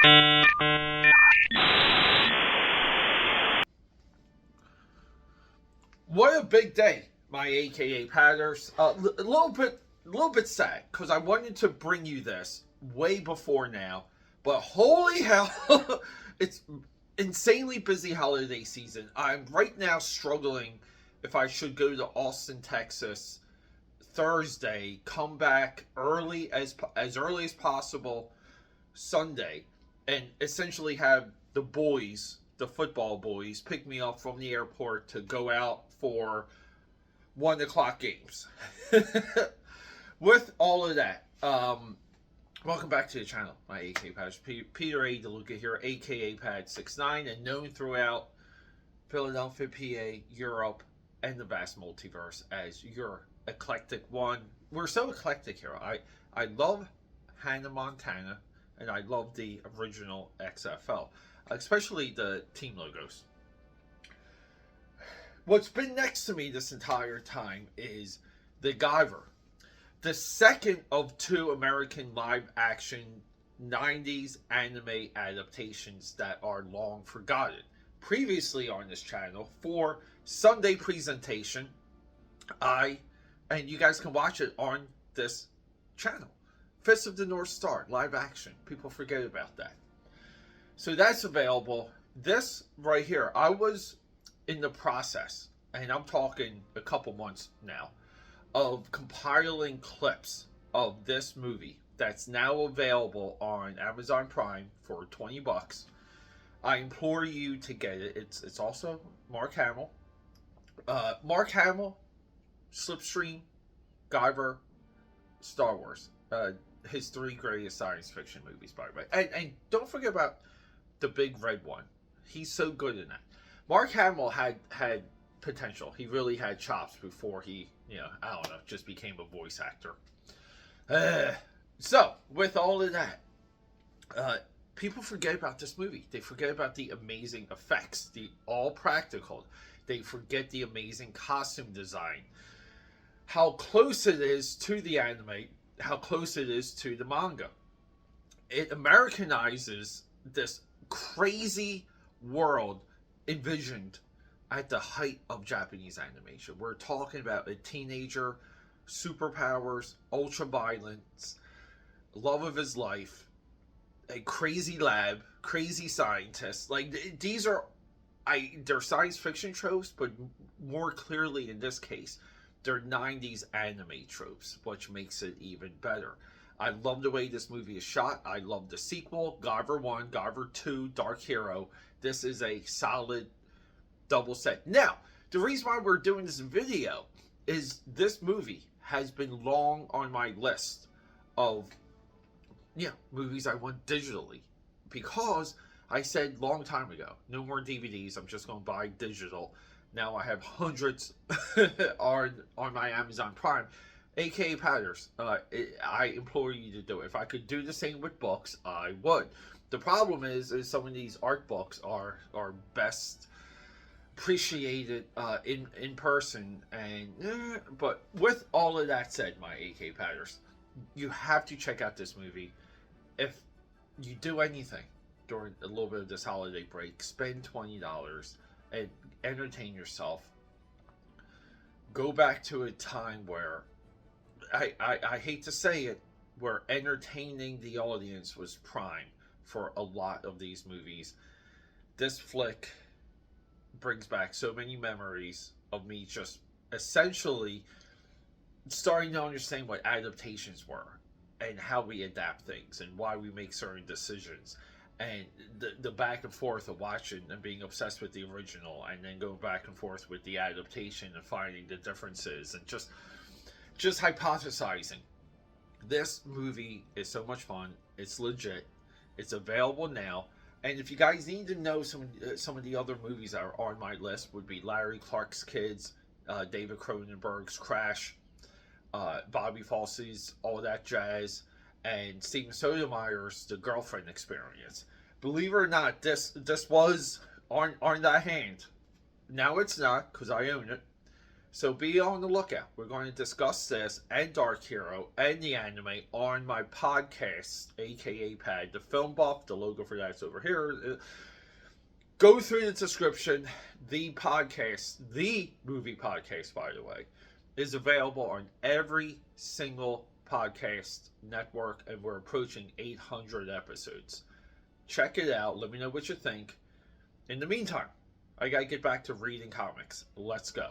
What a big day, my AKA Padders. A little bit sad because I wanted to bring you this way before now, but holy hell, it's insanely busy holiday season. I'm right now struggling if I should go to Austin, Texas, Thursday, come back early as possible Sunday, and essentially have the boys, the football boys, pick me up from the airport to go out for 1 o'clock games. With all of that, welcome back to the channel, my AKAPAD. Peter A. DeLuca here, aka Pad69, and known throughout Philadelphia, PA, Europe, and the vast multiverse as your eclectic one. We're so eclectic here. I love Hannah Montana, and I love the original XFL, especially the team logos. What's been next to me this entire time is the Guyver, the second of two American live-action 90s anime adaptations that are long forgotten. Previously on this channel, for Sunday presentation, and you guys can watch it on this channel, Fist of the North Star, live action. People forget about that. So that's available. This right here, I was in the process, and I'm talking a couple months now, of compiling clips of this movie that's now available on Amazon Prime for $20. I implore you to get it. It's also Mark Hamill. Mark Hamill, Slipstream, Guyver, Star Wars. His three greatest science fiction movies, by the way. And don't forget about the big red one. He's so good in that. Mark Hamill had potential. He really had chops before he, I don't know, just became a voice actor. So, with all of that, people forget about this movie. They forget about the amazing effects, the all practical. They forget the amazing costume design. How close it is to the anime, how close it is to the manga. It Americanizes this crazy world envisioned at the height of Japanese animation. We're talking about a teenager, superpowers, ultra violence, love of his life, a crazy lab, crazy scientist. Like, these are, they're science fiction tropes, but more clearly in this case, they're 90s anime tropes, which makes it even better. I love the way this movie is shot. I love the sequel, Guyver 1, Guyver 2, Dark Hero. This is a solid double set. Now, the reason why we're doing this video is this movie has been long on my list of movies I want digitally, because I said long time ago, no more DVDs, I'm just going to buy digital. Now I have hundreds on my Amazon Prime. AKA Padders, I implore you to do it. If I could do the same with books, I would. The problem is some of these art books are best appreciated in person, and but with all of that said, my AK Padders, you have to check out this movie. If you do anything during a little bit of this holiday break, spend $20 and entertain yourself. Go back to a time where I hate to say it, where entertaining the audience was prime for a lot of these movies. This flick brings back so many memories of me just essentially starting to understand what adaptations were and how we adapt things and why we make certain decisions, and the back and forth of watching and being obsessed with the original and then going back and forth with the adaptation and finding the differences and just hypothesizing. This movie is so much fun. It's legit. It's available now. And if you guys need to know some of the other movies that are on my list, would be Larry Clark's Kids, David Cronenberg's Crash, Bobby Fosse's All That Jazz, and Steven Sotomayor's The Girlfriend Experience. Believe it or not, this was on that hand. Now it's not, because I own it. So be on the lookout. We're going to discuss this and Dark Hero and the anime on my podcast, AKAPAD, the film buff. The logo for that's over here. Go through the description. The podcast, the movie podcast, by the way, is available on every single podcast network, and we're approaching 800 episodes. Check it out. Let me know what you think. In the meantime, I gotta get back to reading comics. Let's go.